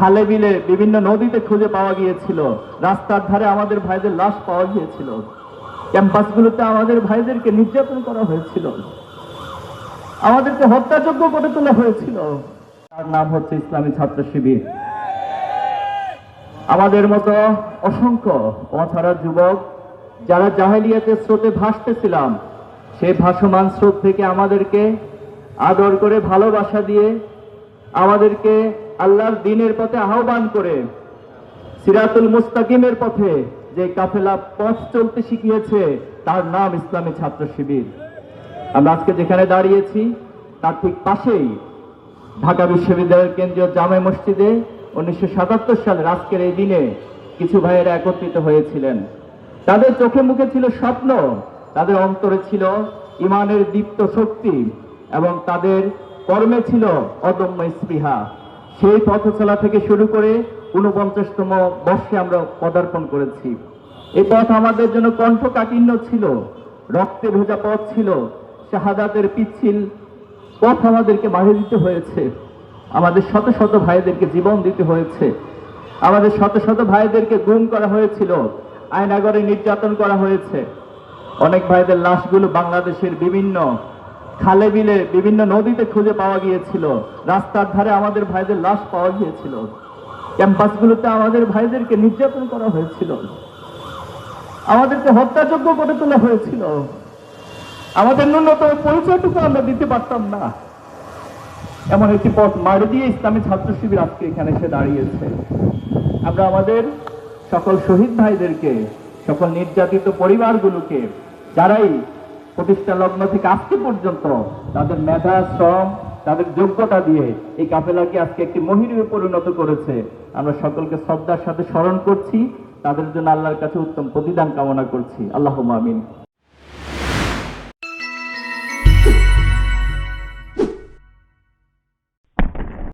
খালে বিলে বিভিন্ন নদীতে খুঁজে পাওয়া গিয়েছিল, রাস্তার ধারে আমাদের ভাইদের লাশ পাওয়া গিয়েছিল, ক্যাম্পাসগুলোতে আমাদের ভাইদেরকে নির্যাতন করা হয়েছিল, আমাদেরকে হত্যাযোগ্য করে তোলা হয়েছিল। তার নাম হচ্ছে ইসলামী ছাত্র শিবির। আমাদের মতো অসংখ্য পথহারা যুবক যারা জাহেলিয়াতের স্রোতে ভাসতেছিলাম, সেই ভাসমান স্রোত থেকে আমাদেরকে আদর করে ভালোবাসা দিয়ে আমাদেরকে আল্লাহর দ্বীনের পথে আহ্বান করে সিরাতুল মুস্তাকিমের পথে যে কাফেলা পথ চলতে শিখিয়েছে, তার নাম ইসলামী ছাত্র শিবির। আমরা আজকে যেখানে দাঁড়িয়েছি তার ঠিক পাশেই ঢাকা বিশ্ববিদ্যালয়ের কেন্দ্রীয় জামে মসজিদে 1977 সালের আজকের এই দিনে কিছু ভাইয়েরা একত্রিত হয়েছিলেন। তাদের চোখে মুখে ছিল স্বপ্ন, তাদের অন্তরে ছিল ইমানের দীপ্ত শক্তি এবং তাদের কর্মে ছিল অদম্য স্পৃহা। সেই পথ চলা থেকে শুরু করে 49তম বর্ষে আমরা পদার্পণ করেছি। এই পথ আমাদের জন্য কণ্ঠকাঠিন্য ছিল, রক্তে ভেজা পথ ছিল, শাহাদাতের পিচ্ছিল পথ আমাদেরকে বাহির দিতে হয়েছে, আমাদের শত শত ভাইদেরকে জীবন দিতে হয়েছে, আমাদের শত শত ভাইদেরকে গুম করা হয়েছিল, আয়নাগরে নির্যাতন করা হয়েছে। অনেক ভাইদের লাশগুলো বাংলাদেশের বিভিন্ন খালে বিলে বিভিন্ন নদীতে খুঁজে পাওয়া গিয়েছিল, রাস্তার ধারে আমাদের ভাইদের লাশ পাওয়া গিয়েছিল, ক্যাম্পাসগুলোতে আমাদের ভাইদেরকে নির্যাতন করা হয়েছিল, আমাদেরকে হত্যাযোগ্য করে তোলা হয়েছিল। আমাদের ন্যূনতম পরিচয়টুকু আমরা দিতে পারতাম না। এমন একটি পথ মারি দিয়ে ইসলামী ছাত্র শিবির আজকে এখানে এসে দাঁড়িয়েছে। আমরা আমাদের সকল শহীদ ভাইদেরকে, সকল নির্যাতিত পরিবারগুলোকে, যারাই প্রতিষ্ঠা লগ্ন থেকে আজকে পর্যন্ত তাদের মেধা, শ্রম, তাদের যোগ্যতা দিয়ে এই কাফেলাকে আজকে একটি মহিরূপে পরিণত করেছে, আমরা সকলকে শ্রদ্ধার সাথে স্মরণ করছি। তাদের জন্য আল্লাহর কাছে উত্তম প্রতিদান কামনা করছি। আল্লাহুম্মা আমিন।